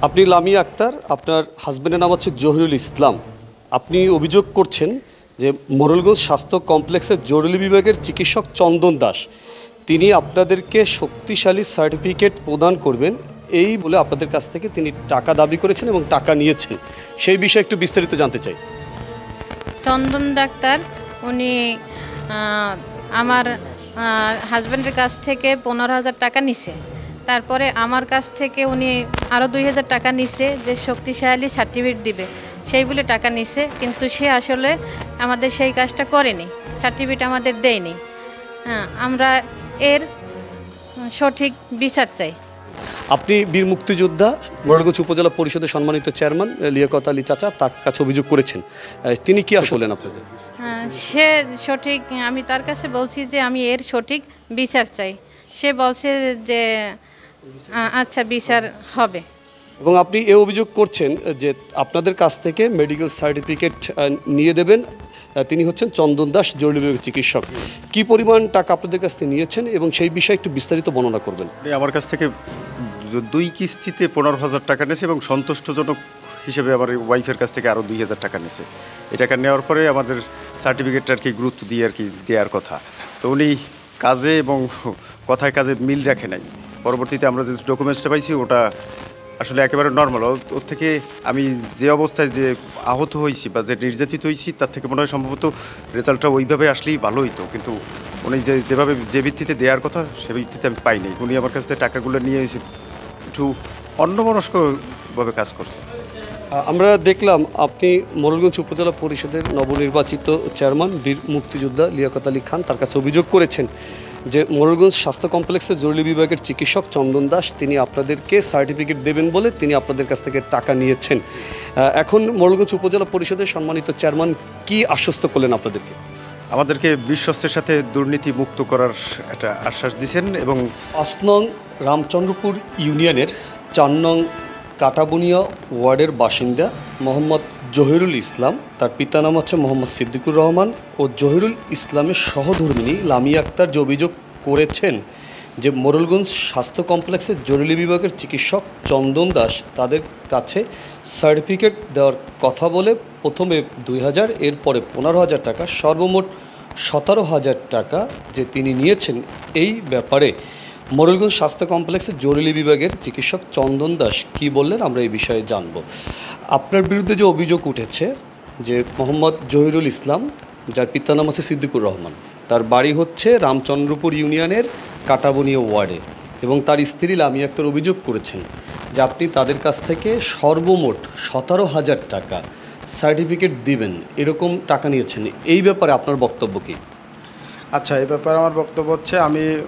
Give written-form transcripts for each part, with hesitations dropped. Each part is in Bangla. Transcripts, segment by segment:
আপনি লামিয়া আক্তার, আপনার হাজব্যান্ডের নাম হচ্ছে জহিরুল ইসলাম। আপনি অভিযোগ করছেন যে মোরেলগঞ্জ স্বাস্থ্য কমপ্লেক্সের জরুরি বিভাগের চিকিৎসক চন্দন দাস তিনি আপনাদেরকে শক্তিশালী সার্টিফিকেট প্রদান করবেন এই বলে আপনাদের কাছ থেকে তিনি টাকা দাবি করেছেন এবং টাকা নিয়েছেন। সেই বিষয়ে একটু বিস্তারিত জানতে চাই। চন্দন ডাক্তার উনি আমার হাজব্যান্ডের কাছ থেকে 15,000 টাকা নিছে। তারপরে আমার কাছ থেকে উনি আরও 2,000 টাকা নিছে যে শক্তিশালী সার্টিফিকেট দিবে সেই বলে টাকা নিছে, কিন্তু সে আসলে আমাদের সেই কাজটা করেনি, সার্টিফিকেট আমাদের দেয়নি। হ্যাঁ, আমরা এর সঠিক বিচার চাই। আপনি বীর মুক্তিযোদ্ধা মোরেলগঞ্জ উপজেলা পরিষদের সম্মানিত চেয়ারম্যান লিয়াকত আলী চাচা তার কাছে অভিযোগ করেছেন, তিনি কি আসলেন আপনাদের? হ্যাঁ, সে সঠিক, আমি তার কাছে বলছি যে আমি এর সঠিক বিচার চাই। সে বলছে যে আচ্ছা বিচার হবে। এবং আপনি এ অভিযোগ করছেন যে আপনাদের কাছ থেকে মেডিকেল সার্টিফিকেট নিয়ে দেবেন, তিনি হচ্ছেন চন্দন দাস, জরুরি বিভাগের চিকিৎসক। কি পরিমাণ টাকা আপনাদের কাছ থেকে নিয়েছেন এবং সেই বিষয়ে একটু বিস্তারিত বর্ণনা করবেন। আমার কাছ থেকে 2 কিস্তিতে 15,000 টাকা নিয়েছে এবং সন্তুষ্টজনক হিসেবে আমার ওয়াইফের কাছ থেকে আরও 2,000 টাকা নিয়েছে। এই টাকা নেওয়ার পরে আমাদের সার্টিফিকেটটা আর কি গুরুত্ব দিয়ে আর কি দেওয়ার কথা, তো উনি কাজে এবং কথায় কাজে মিল রাখে নাই। পরবর্তীতে আমরা যে ডকুমেন্টসটা পাইছি ওটা আসলে একেবারে নর্মাল। ওর থেকে আমি যে অবস্থায় যে আহত হয়েছি বা যে নির্যাতিত হয়েছি তার থেকে মনে হয় সম্ভবত রেজাল্টটা ওইভাবে আসলেই ভালো হইতো, কিন্তু উনি যেভাবে যে ভিত্তিতে দেওয়ার কথা সে ভিত্তিতে আমি পাইনি। উনি আমার কাছ থেকে টাকাগুলো নিয়ে এসে একটু অন্যমনস্কভাবে কাজ করছে। আমরা দেখলাম আপনি মোরেলগঞ্জ উপজেলা পরিষদের নবনির্বাচিত চেয়ারম্যান বীর মুক্তিযোদ্ধা লিয়াকত আলী খান তার কাছে অভিযোগ করেছেন যে মোরেলগঞ্জ স্বাস্থ্য কমপ্লেক্সের জরুরি বিভাগের চিকিৎসক চন্দন দাস তিনি আপনাদেরকে সার্টিফিকেট দেবেন বলে তিনি আপনাদের কাছ থেকে টাকা নিয়েছেন। এখন মোরেলগঞ্জ উপজেলা পরিষদের সম্মানিত চেয়ারম্যান কি আশ্বস্ত করলেন আপনাদেরকে? আমাদেরকে বিশ্বস্তের সাথে দুর্নীতি মুক্ত করার একটা আশ্বাস দিয়েছেন এবং 5 নং রামচন্দ্রপুর ইউনিয়নের 4 নং কাটাবুনিয়া ওয়ার্ডের বাসিন্দা মোহাম্মদ জহিরুল ইসলাম, তার পিতার নাম হচ্ছে মোহাম্মদ সিদ্দিকুর রহমান ও জহিরুল ইসলামের সহধর্মিণী লামিয়া আক্তার যে অভিযোগ করেছেন যে মোরেলগঞ্জ স্বাস্থ্য কমপ্লেক্সের জরুরি বিভাগের চিকিৎসক চন্দন দাস তাদের কাছে সার্টিফিকেট দেওয়ার কথা বলে প্রথমে 2,000, এরপরে 15,000 টাকা, সর্বমোট 17,000 টাকা যে তিনি নিয়েছেন। এই ব্যাপারে মোরেলগঞ্জ স্বাস্থ্য কমপ্লেক্সের জরুরি বিভাগের চিকিৎসক চন্দন দাস কী বললেন আমরা এই বিষয়ে জানব। আপনার বিরুদ্ধে যে অভিযোগ উঠেছে যে মোহাম্মদ জহিরুল ইসলাম যার পিতার নাম হচ্ছে সিদ্দিকুর রহমান, তার বাড়ি হচ্ছে রামচন্দ্রপুর ইউনিয়নের কাটাবনিয়া ওয়ার্ডে এবং তার স্ত্রী লামিয়া আক্তার অভিযোগ করেছেন যে আপনি তাদের কাছ থেকে সর্বমোট 17,000 টাকা সার্টিফিকেট দিবেন এরকম টাকা নিয়েছেন। এই ব্যাপারে আপনার বক্তব্য কী? আচ্ছা, এই ব্যাপারে আমার বক্তব্য হচ্ছে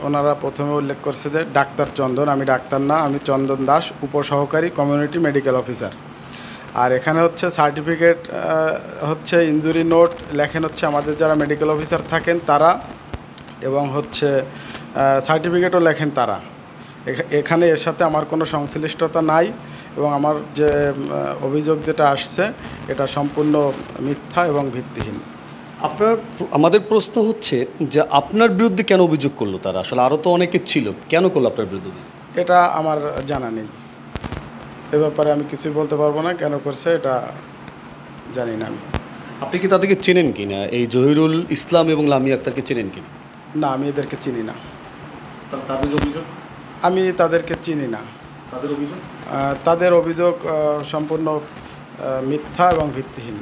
ওনারা প্রথমে উল্লেখ করছে যে ডাক্তার চন্দন, আমি ডাক্তার না, আমি চন্দন দাস, উপসহকারী কমিউনিটি মেডিকেল অফিসার। আর এখানে হচ্ছে সার্টিফিকেট হচ্ছে ইনজুরি নোট লেখেন হচ্ছে আমাদের যারা মেডিকেল অফিসার থাকেন তারা, এবং হচ্ছে সার্টিফিকেটও লেখেন তারা। এখানে এর সাথে আমার কোনো সংশ্লিষ্টতা নাই এবং আমার যে অভিযোগ যেটা আসছে এটা সম্পূর্ণ মিথ্যা এবং ভিত্তিহীন। আমাদের প্রশ্ন হচ্ছে যে আপনার বিরুদ্ধে কেন অভিযোগ করলো তারা? আসলে আরও তো অনেকে ছিল, কেন করলো আপনার বিরুদ্ধে? এটা আমার জানা নেই, এ ব্যাপারে আমি কিছুই বলতে পারবো না। কেন করছে এটা জানি না আমি। আপনি কি তাদেরকে চেনেন কি না, এই জহিরুল ইসলাম এবং লামিয়া আক্তারকে চেনেন কি না? আমি এদেরকে চিনি না। তাদের অভিযোগ? আমি তাদেরকে চিনি না। তাদের অভিযোগ তাদের অভিযোগ সম্পূর্ণ মিথ্যা এবং ভিত্তিহীন।